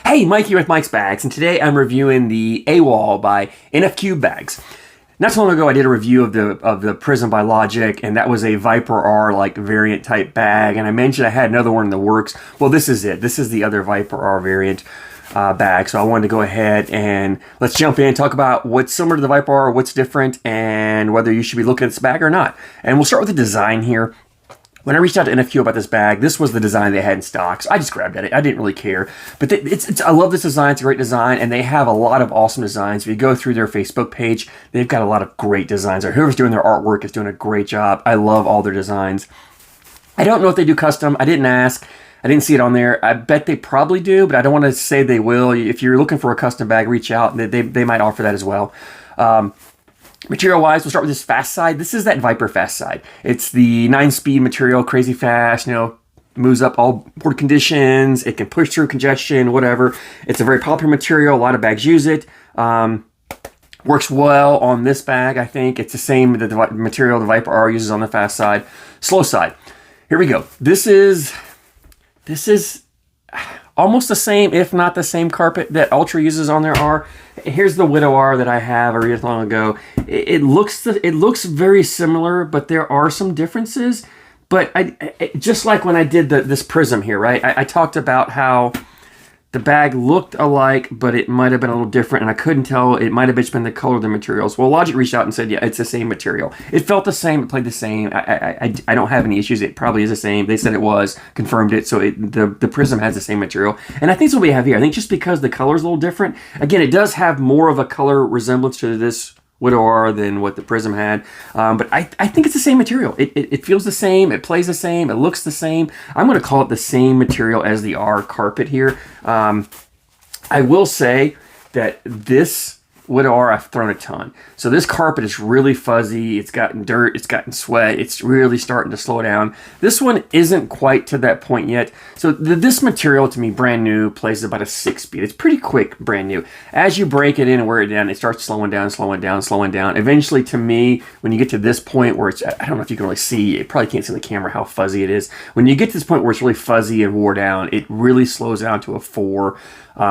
Hey, Mike here with Mike's Bags, and today I'm reviewing the Awol by NFQ bags. Not so long ago, I did a review of the Prism by Logic, and that was a Viper R like variant type bag. And I mentioned I had another one in the works. Well, this is it. This is the other Viper R variant bag. So I wanted to go ahead and let's jump in and talk about what's similar to the Viper R, what's different, and whether you should be looking at this bag or not. And we'll start with the design here. When I reached out to NFQ about this bag, this was the design they had in stock, so I just grabbed at it. I didn't really care. But I love this design. It's a great design, and they have a lot of awesome designs. If you go through their Facebook page, they've got a lot of great designs. Whoever's doing their artwork is doing a great job. I love all their designs. I don't know if they do custom. I didn't ask. I didn't see it on there. I bet they probably do, but I don't want to say they will. If you're looking for a custom bag, reach out. They might offer that as well. Material-wise, we'll start with this fast side. This is that Viper fast side. It's the 9-speed material, crazy fast, moves up all board conditions. It can push through congestion, whatever. It's a very popular material. A lot of bags use it. Works well on this bag, I think. It's the same the material the Viper R uses on the fast side. Slow side. Here we go. This is almost the same, if not the same carpet that Ultra uses on their R. Here's the Widow R that I have a really long ago. It looks very similar, but there are some differences. But just like when I did this Prism here, right? I talked about how the bag looked alike, but it might have been a little different, and I couldn't tell. It might have just been the color of the materials. Well, Logic reached out and said, yeah, it's the same material. It felt the same. It played the same. I don't have any issues. It probably is the same. They said it was, confirmed it. So the Prism has the same material. And I think that's what we have here. I think just because the color is a little different. Again, it does have more of a color resemblance to this Widow R than what the Prism had, but I think it's the same material. It feels the same, it plays the same, it looks the same. I'm going to call it the same material as the R carpet here. I will say that this Widow R I've thrown a ton. So this carpet is really fuzzy, it's gotten dirt, it's gotten sweat, it's really starting to slow down. This one isn't quite to that point yet. So this material to me, brand new, plays about a 6-speed. It's pretty quick, brand new. As you break it in and wear it down, it starts slowing down, slowing down, slowing down. Eventually, to me, when you get to this point where it's, I don't know if you can really see, you probably can't see on the camera how fuzzy it is. When you get to this point where it's really fuzzy and wore down, it really slows down to a 4.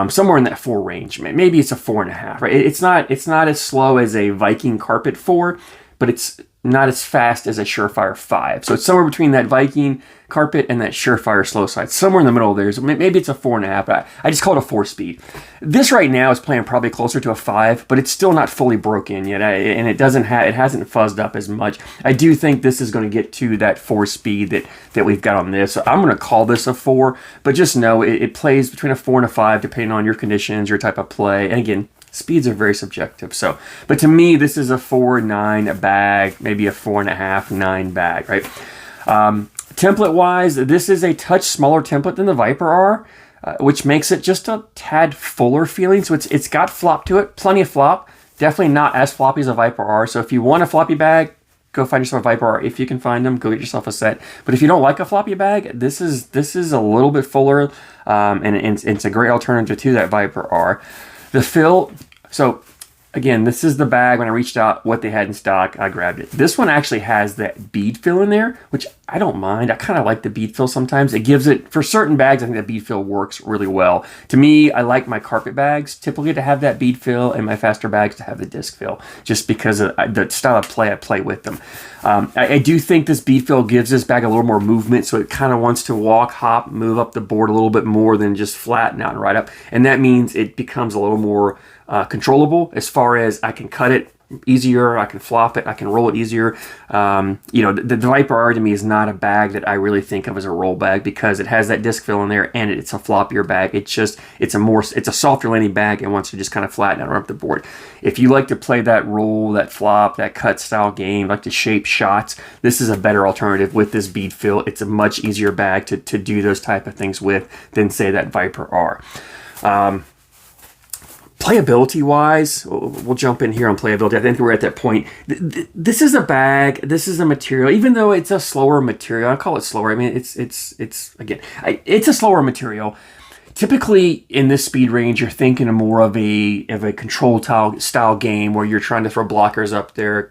Somewhere in that 4 range. Maybe it's a 4.5, right? It's not as slow as a Viking Carpet 4, but it's not as fast as a Surefire 5. So it's somewhere between that Viking Carpet and that Surefire slow side. Somewhere in the middle there. So maybe it's a 4.5, but I just call it a 4-speed. This right now is playing probably closer to a 5, but it's still not fully broken yet, and it hasn't fuzzed up as much. I do think this is going to get to that 4-speed that we've got on this. So I'm going to call this a 4, but just know it plays between a 4 and a 5 depending on your conditions, your type of play, and again, speeds are very subjective. So, but to me, this is a 4.9 bag, maybe a 4.5, 9 bag, right? Template-wise, this is a touch smaller template than the Viper R, which makes it just a tad fuller feeling. So it's got flop to it, plenty of flop. Definitely not as floppy as a Viper R. So if you want a floppy bag, go find yourself a Viper R. If you can find them, go get yourself a set. But if you don't like a floppy bag, this is a little bit fuller, and it's a great alternative to that Viper R. The fill, so again, this is the bag. When I reached out what they had in stock, I grabbed it. This one actually has that bead fill in there, which I don't mind. I kind of like the bead fill sometimes. It gives it, for certain bags, I think that bead fill works really well. To me, I like my carpet bags typically to have that bead fill and my faster bags to have the disc fill, just because of the style of play I play with them. I do think this bead fill gives this bag a little more movement, so it kind of wants to walk, hop, move up the board a little bit more than just flatten out and right up. And that means it becomes a little more controllable as far as I can cut it easier, I can flop it, I can roll it easier. The Viper R to me is not a bag that I really think of as a roll bag because it has that disc fill in there and it's a floppier bag. It's a softer landing bag and wants to just kind of flatten out around the board. If you like to play that roll, that flop, that cut style game, like to shape shots, this is a better alternative with this bead fill. It's a much easier bag to do those type of things with than say that Viper R. Playability wise, we'll jump in here on playability. I think we're at that point. This is a bag, this is a material, even though it's a slower material, I call it slower. I mean, it's a slower material. Typically in this speed range, you're thinking of more of a control style game where you're trying to throw blockers up there,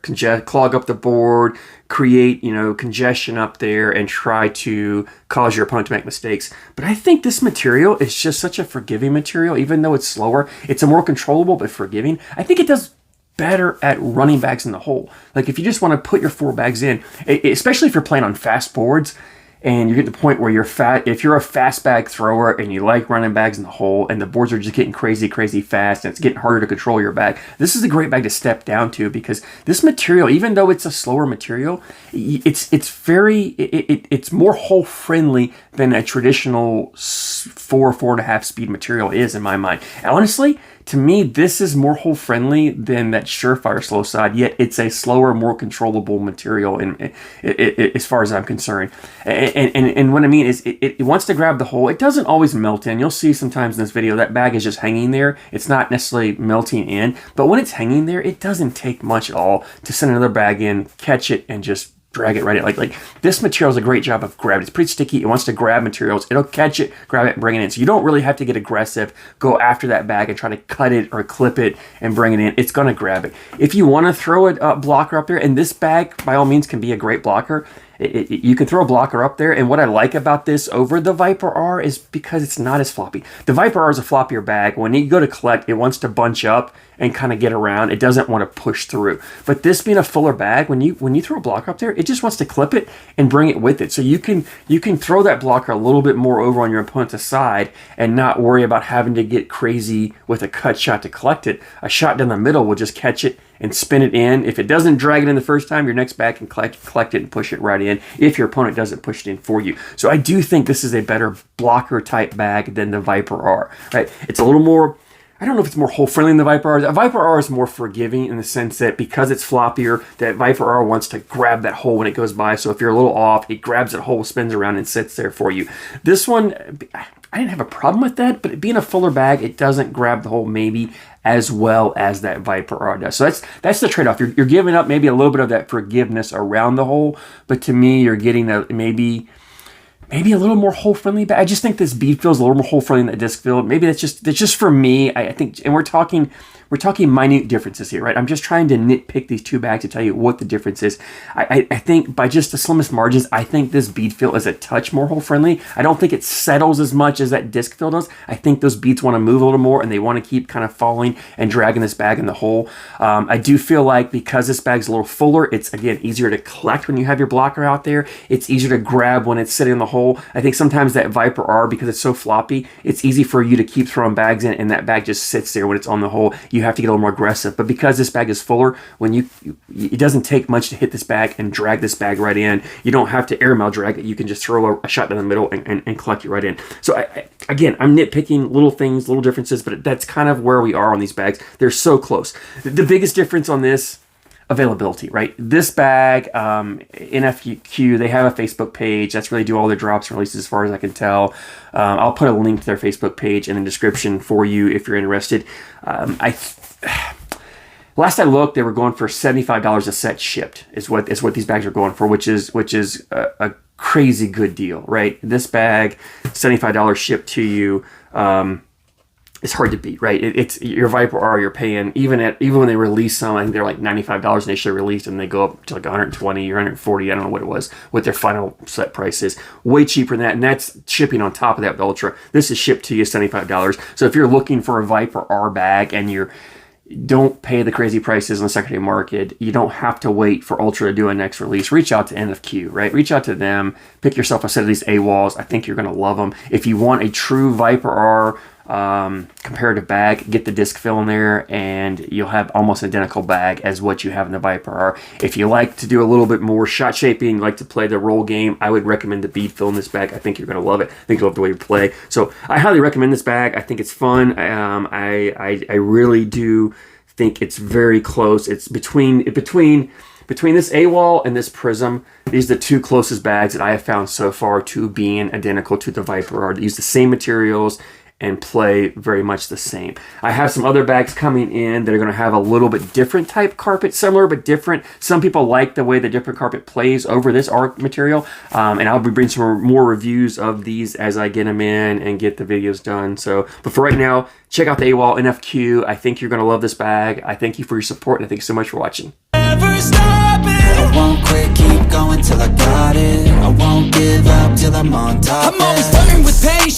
clog up the board, create, congestion up there, and try to cause your opponent to make mistakes. But I think this material is just such a forgiving material. Even though it's slower, it's a more controllable but forgiving. I think it does better at running bags in the hole. Like if you just want to put your 4 bags in, especially if you're playing on fast boards, and you get to the point where if you're a fast bag thrower and you like running bags in the hole and the boards are just getting crazy fast and it's getting harder to control your bag, this is a great bag to step down to, because this material, even though it's a slower material, it's more hole friendly than a traditional 4.5 speed material is in my mind. And honestly, to me, this is more hole friendly than that Surefire slow side, yet it's a slower, more controllable material as far as I'm concerned. And what I mean is it wants to grab the hole. It doesn't always melt in. You'll see sometimes in this video that bag is just hanging there. It's not necessarily melting in, but when it's hanging there, it doesn't take much at all to send another bag in, catch it, and just drag it right in. Like this material is a great job of grabbing. It's pretty sticky. It wants to grab materials. It'll catch it, grab it, and bring it in. So you don't really have to get aggressive, go after that bag and try to cut it or clip it and bring it in. It's going to grab it. If you want to throw a blocker up there, and this bag by all means can be a great blocker, you can throw a blocker up there. And what I like about this over the Viper R is because it's not as floppy. The Viper R is a floppier bag. When you go to collect, it wants to bunch up and kind of get around. It doesn't want to push through. But this being a fuller bag, when you throw a blocker up there, it just wants to clip it and bring it with it. So you can throw that blocker a little bit more over on your opponent's side and not worry about having to get crazy with a cut shot to collect it. A shot down the middle will just catch it and spin it in. If it doesn't drag it in the first time, your next bag can collect it and push it right in if your opponent doesn't push it in for you. So I do think this is a better blocker type bag than the Viper R, right? It's a little more, I don't know if it's more hole friendly than the Viper R. The Viper R is more forgiving in the sense that because it's floppier, that Viper R wants to grab that hole when it goes by. So if you're a little off, it grabs that hole, spins around, and sits there for you. This one, I didn't have a problem with that, but being a fuller bag, it doesn't grab the hole maybe as well as that Viper R does. So that's the trade-off. You're giving up maybe a little bit of that forgiveness around the hole, but to me, you're getting maybe a little more hole friendly. But I just think this bead feels a little more hole friendly than that disc feel. Maybe that's just for me. I think, and we're talking minute differences here, right? I'm just trying to nitpick these 2 bags to tell you what the difference is. I think by just the slimmest margins, I think this bead feel is a touch more hole friendly. I don't think it settles as much as that disc feel does. I think those beads want to move a little more and they want to keep kind of falling and dragging this bag in the hole. I do feel like because this bag's a little fuller, it's again easier to collect when you have your blocker out there. It's easier to grab when it's sitting in the hole. I think sometimes that Viper R, because it's so floppy, it's easy for you to keep throwing bags in and that bag just sits there when it's on the hole. You have to get a little more aggressive. But because this bag is fuller, it doesn't take much to hit this bag and drag this bag right in. You don't have to airmail drag it. You can just throw a shot down the middle and collect it right in. So again, I'm nitpicking little things, little differences, but that's kind of where we are on these bags. They're so close. The biggest difference on this, availability, right? This bag, NFQ, they have a Facebook page. That's where they do all their drops and releases as far as I can tell. I'll put a link to their Facebook page in the description for you if you're interested. Last I looked, they were going for $75 a set shipped is what these bags are going for, which is a crazy good deal, right? This bag, $75 shipped to you. It's hard to beat, right? It's your Viper R. You're paying even when they release some. I think they're like $95 initially released, and they go up to like 120 or 140. I don't know what it was. What their final set price is. Way cheaper than that, and that's shipping on top of that with Ultra. This is shipped to you $75. So if you're looking for a Viper R bag and don't pay the crazy prices on the secondary market, you don't have to wait for Ultra to do a next release. Reach out to NFQ, right? Reach out to them. Pick yourself a set of these Awols. I think you're going to love them. If you want a true Viper R comparative bag, get the disc fill in there and you'll have almost an identical bag as what you have in the Viper R. If you like to do a little bit more shot shaping, like to play the roll game, I would recommend the bead fill in this bag. I think you're going to love it. I think you'll love the way you play. So I highly recommend this bag. I think it's fun. I really do think it's very close. It's between this Awol and this Prism. These are the 2 closest bags that I have found so far to being identical to the Viper R. They use the same materials. and play very much the same. I have some other bags coming in that are going to have a little bit different type carpet, similar but different. Some people like the way the different carpet plays over this ARC material, and I'll be bringing some more reviews of these as I get them in and get the videos done. So, but for right now, check out the Awol NFQ. I think you're going to love this bag. I thank you for your support, and I thank you so much for watching. Never stop it. I won't quit, keep going till I got it. I won't give up till I'm on top. I'm always flirting with pain.